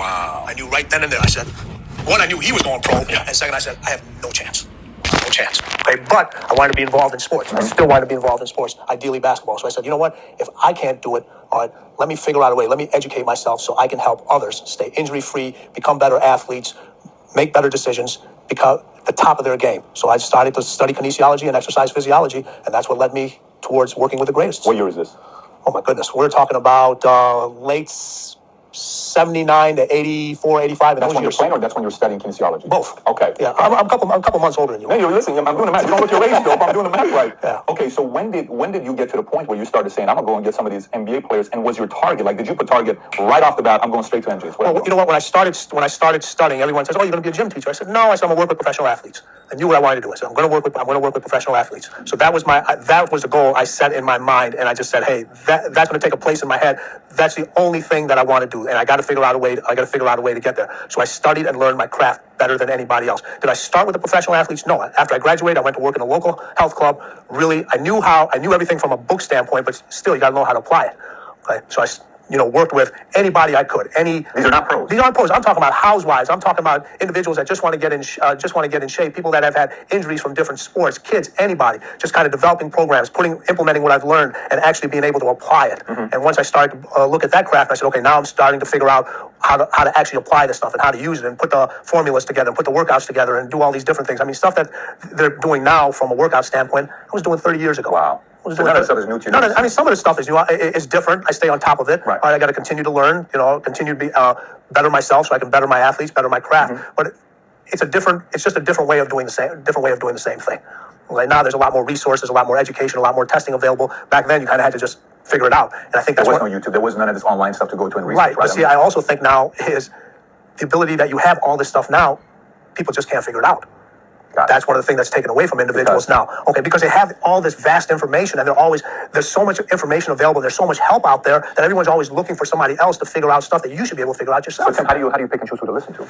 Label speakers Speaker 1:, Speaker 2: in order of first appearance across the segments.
Speaker 1: Wow.
Speaker 2: I knew right then and there. I said, one, I knew he was going pro, and second, I said, I have no chance. No chance. Okay, but I wanted to be involved in sports. I still wanted to be involved in sports, ideally basketball. So I said, you know what? If I can't do it, all right, let me figure out a way. Let me educate myself so I can help others stay injury-free, become better athletes, make better decisions, become the top of their game. So I started to study kinesiology and exercise physiology, and that's what led me towards working with the greatest.
Speaker 1: What year is this?
Speaker 2: Oh, my goodness. We're talking about late 79 to 84, 85.
Speaker 1: That's when you're playing, or that's when you're studying kinesiology?
Speaker 2: Both.
Speaker 1: Okay.
Speaker 2: Yeah, I'm a couple months older than you.
Speaker 1: No, you're listening. I'm doing the math. You don't look your age, though. I'm doing the math right.
Speaker 2: Yeah.
Speaker 1: Okay, so when did you get to the point where you started saying, I'm going to go and get some of these NBA players, and was your target, like, did you put target right off the bat, I'm going straight to NJs?
Speaker 2: Well, you know what, when I started studying, everyone says, oh, you're going to be a gym teacher. I said, no, I said, I'm going to work with professional athletes. I knew what I wanted to do. I said, I'm going to work with professional athletes. So that was the goal I set in my mind, and I just said, hey, that's going to take a place in my head. That's the only thing that I want to do, and I got to figure out a way to get there. So I studied and learned my craft better than anybody else. Did I start with the professional athletes? No. After I graduated, I went to work in a local health club. Really, I knew everything from a book standpoint, but still, you got to know how to apply it. Okay? So I worked with anybody I could.
Speaker 1: These are not pros.
Speaker 2: These aren't pros. I'm talking about housewives. I'm talking about individuals that just want to get in shape. People that have had injuries from different sports. Kids, anybody. Just kind of developing programs, implementing what I've learned, and actually being able to apply it. Mm-hmm. And once I started to look at that craft, I said, okay, now I'm starting to figure out how to actually apply this stuff and how to use it and put the formulas together and put the workouts together and do all these different things. I mean, stuff that they're doing now from a workout standpoint, I was doing 30 years ago.
Speaker 1: Wow. So none of the stuff is new to you.
Speaker 2: I mean, some of the stuff is different. I stay on top of it.
Speaker 1: Right.
Speaker 2: I got to continue to learn, continue to be better myself so I can better my athletes, better my craft. Mm-hmm. But it's just a different way of doing the same thing. Right now, there's a lot more resources, a lot more education, a lot more testing available. Back then, you kind of had to just figure it out. And I think
Speaker 1: there was no YouTube. There was none of this online stuff to go to and research.
Speaker 2: Right. But see, I also think now is the ability that you have all this stuff now, people just can't figure it out. That's one of the things that's taken away from individuals now. Okay, because they have all this vast information, and there's so much information available. There's so much help out there that everyone's always looking for somebody else to figure out stuff that you should be able to figure out yourself.
Speaker 1: So Tim, how do you pick and choose who to listen to?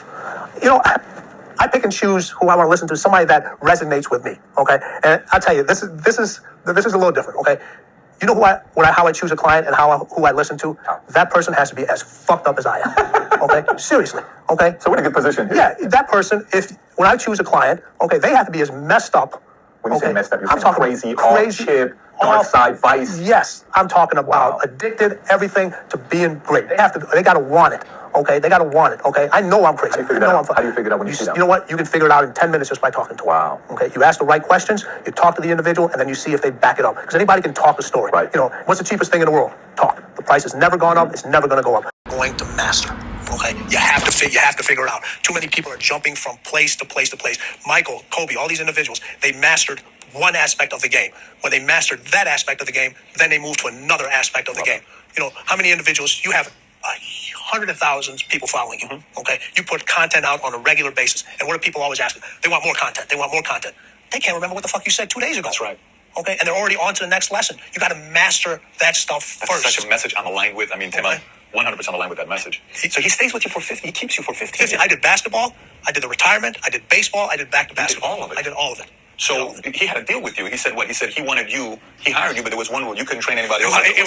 Speaker 2: I pick and choose who I want to listen to. Somebody that resonates with me. Okay, and I'll tell you, this is a little different. Okay. You know how I choose a client and who I listen to? That person has to be as fucked up as I am. Okay? Seriously. Okay?
Speaker 1: So we're in a good position here.
Speaker 2: Yeah, that person, when I choose a client, okay, they have to be as messed up.
Speaker 1: When you say messed up, you're
Speaker 2: talking
Speaker 1: crazy, off chip, dark side, vice.
Speaker 2: Yes, I'm talking about addicted, everything to being great. They got to want it. Okay, they got to want it. Okay, I know I'm crazy.
Speaker 1: How do you figure that out? How do you figure it out when you see them?
Speaker 2: You know what? You can figure it out in 10 minutes just by talking to them.
Speaker 1: Wow.
Speaker 2: Okay, you ask the right questions, you talk to the individual, and then you see if they back it up. Because anybody can talk a story.
Speaker 1: Right.
Speaker 2: What's the cheapest thing in the world? Talk. The price has never gone up. It's never going to go up. Going to master. Okay, you have to figure it out. Too many people are jumping from place to place to place. Michael, Kobe, all these individuals, they mastered one aspect of the game. When they mastered that aspect of the game, then they moved to another aspect of the game. How many individuals you have? Hundreds of thousands of people following you. Mm-hmm. Okay, you put content out on a regular basis, and what do people always ask? They want more content. They want more content. They can't remember what the fuck you said 2 days ago.
Speaker 1: That's right.
Speaker 2: Okay, and they're already on to the next lesson. You got to master that stuff first.
Speaker 1: That's such a message I'm aligned with. I mean, Tim, I'm 100% aligned with that message. So he stays with you for 50. He keeps you for 15 years.
Speaker 2: I did basketball. I did the retirement. I did baseball. I did back to basketball.
Speaker 1: All of it.
Speaker 2: I did all of it.
Speaker 1: So he had a deal with you. He said what? He said he wanted you. He hired you, but there was one rule: you couldn't train anybody else.
Speaker 2: It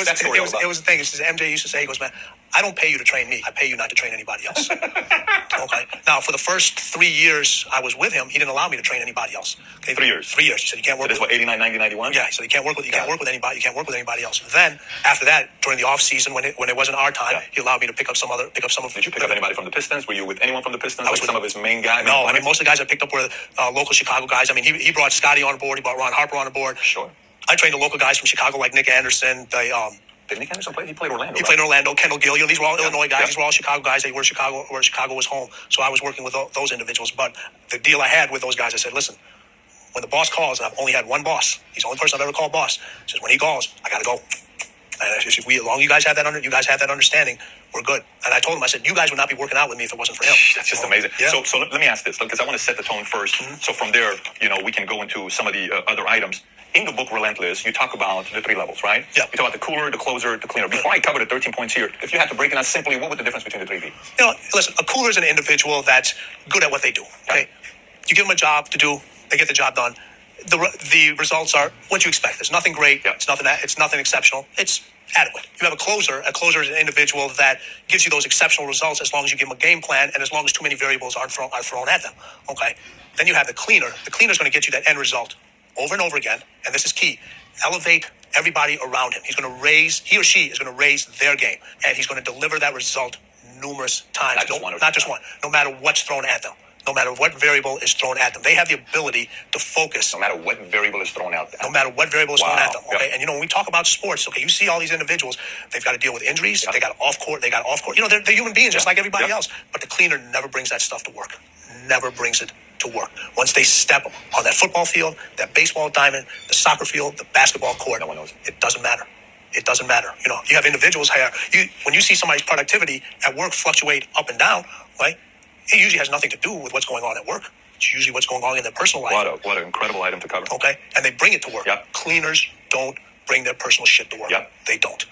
Speaker 2: was the thing. MJ used to say, he goes, man, I don't pay you to train me. I pay you not to train anybody else. Okay. Now, for the first 3 years I was with him, he didn't allow me to train anybody else. Okay?
Speaker 1: 3 years.
Speaker 2: 3 years. He said you can't work.
Speaker 1: So this was 89, 90, 91.
Speaker 2: Yeah. So you can't work with anybody. You can't work with anybody else. Then after that, during the off season when it wasn't our time, he allowed me to pick up some of.
Speaker 1: Did you pick up anybody from the Pistons? Were you with anyone from the Pistons?
Speaker 2: I was
Speaker 1: like some of his main guys.
Speaker 2: No, I mean most of the guys I picked up were local Chicago guys. I mean he brought Scotty on board. He brought Ron Harper on board.
Speaker 1: Sure.
Speaker 2: I trained the local guys from Chicago like Nick Anderson.
Speaker 1: Did Nick Anderson play? He played Orlando.
Speaker 2: He played in Orlando. Kendall Gill. These were all Illinois guys.
Speaker 1: Yeah.
Speaker 2: These were all Chicago guys. They were Chicago, where Chicago was home. So I was working with those individuals. But the deal I had with those guys, I said, listen, when the boss calls, and I've only had one boss. He's the only person I've ever called boss. He says, when he calls, I got to go. And as long as you guys have that understanding, we're good. And I told him, I said, you guys would not be working out with me if it wasn't for him.
Speaker 1: That's just amazing.
Speaker 2: Yeah.
Speaker 1: So let me ask this, because I want to set the tone first. Mm-hmm. So from there, we can go into some of the other items. In the book Relentless, you talk about the 3 levels, right?
Speaker 2: Yeah.
Speaker 1: You talk about the cooler, the closer, the cleaner. Before I cover the 13 points here, if you had to break it down simply, what would the difference between the 3 be?
Speaker 2: Listen, a cooler is an individual that's good at what they do. Okay, you give them a job to do, they get the job done. The results are what you expect. There's nothing great.
Speaker 1: Yeah.
Speaker 2: It's nothing exceptional. It's adequate. You have a closer. A closer is an individual that gives you those exceptional results as long as you give them a game plan and as long as too many variables are thrown at them. Okay. Then you have the cleaner. The cleaner is going to get you that end result over and over again. And this is key. Elevate everybody around him. He or she is going to raise their game, and he's going to deliver that result numerous times. Not just one. No matter what's thrown at them. No matter what variable is thrown at them. They have the ability to focus.
Speaker 1: No matter what variable is thrown out there.
Speaker 2: No matter what variable is thrown at them. Okay. And when we talk about sports, okay, you see all these individuals, they've got to deal with injuries. They got off court. They're human beings just like everybody else. But the cleaner never brings that stuff to work. Never brings it to work. Once they step on that football field, that baseball diamond, the soccer field, the basketball court,
Speaker 1: no one knows.
Speaker 2: It doesn't matter. It doesn't matter. You have individuals here. When you see somebody's productivity at work fluctuate up and down, right? It usually has nothing to do with what's going on at work. It's usually what's going on in their personal life.
Speaker 1: What an incredible item to cover.
Speaker 2: Okay? And they bring it to work.
Speaker 1: Yep.
Speaker 2: Cleaners don't bring their personal shit to work.
Speaker 1: Yep.
Speaker 2: They don't.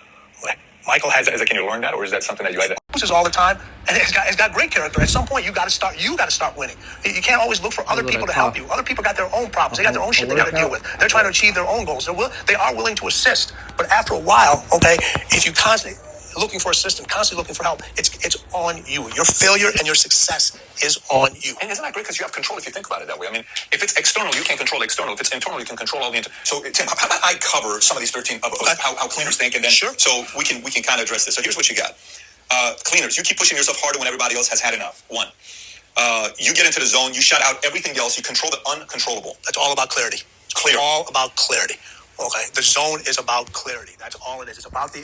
Speaker 2: Okay? Michael has...
Speaker 1: Can you learn that, or is that something that you had to...
Speaker 2: This all the time, and it's got great character. At some point, you got to start winning. You can't always look for other people to help you. Other people got their own problems. They got their own shit they got to deal with. They're trying to achieve their own goals. They are willing to assist, but after a while, okay, if you constantly looking for assistance, constantly looking for help, it's on you. Your failure and your success is on you.
Speaker 1: And isn't that great? Because you have control if you think about it that way. I mean, if it's external, you can't control the external. If it's internal, you can control all the So, Tim, how about I cover some of these 13 of how cleaners think, and then so we can kind of address this. So here's what you got. Cleaners, you keep pushing yourself harder when everybody else has had enough. One, you get into the zone, you shut out everything else, you control the uncontrollable.
Speaker 2: That's all about clarity.
Speaker 1: Clear.
Speaker 2: All about clarity. Okay, the zone is about clarity. That's all it is. It's about the